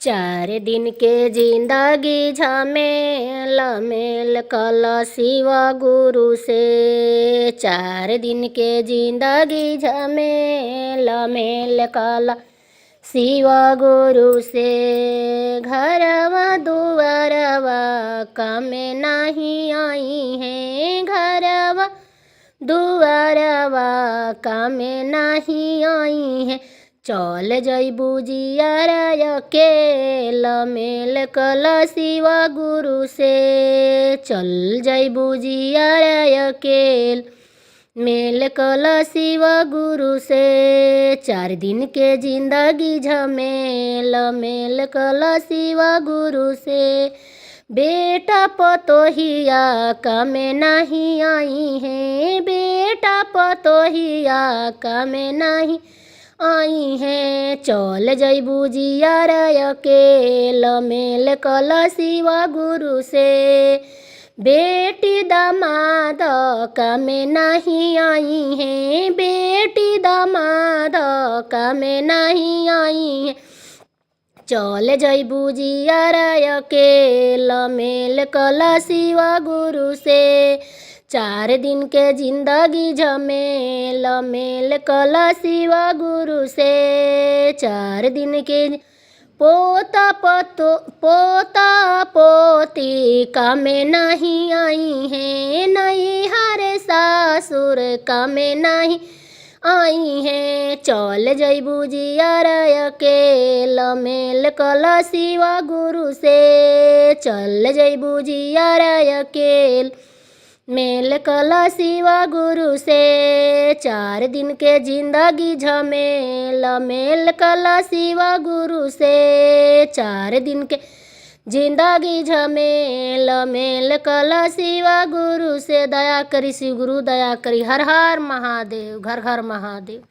चार दिन के जिंदगी झमेल मेल कल शिव गुरु से। चार दिन के जिंदगी झमेल मेल कल शिव गुरु से। घरवा दुआरवा काम नहीं आई है, घरवा दुआरवा काम नहीं आई है। चल जइबू जियारा अकेल मेल कल शिव गुरु से। चल जइबू जियारा अकेल मेल कल शिव गुरु से। चार दिन के जिंदगी झमेल मेल कल शिव गुरु से। बेटा पतोहिया काम नहीं आई है, बेटा पतोहिया काम नहीं आई है। चल जइबू जियारा अकेल मेल कल शिव गुरु से। बेटी दामाद काम नहीं आई है, बेटी दामाद काम नहीं आई है। चल जइबू जियारा अकेल मेल कल शिव गुरु से। चार दिन के जिंदगी झमेल मेल कल शिव गुरु से। चार दिन के पोता पोती काम नहीं आई है, नहीं हरे सासुर काम नहीं आई है। चल जइबू जियारा अकेल मेल कल शिव गुरु से। चल जइबू जियारा अकेल मेल कल शिव गुरु से। चार दिन के जिंदगी झमेल मेल कल शिव गुरु से। चार दिन के जिंदगी झमेल मेल कल शिव गुरु से। दया करी शिव गुरु दया करी। हर हर महादेव, घर घर महादेव।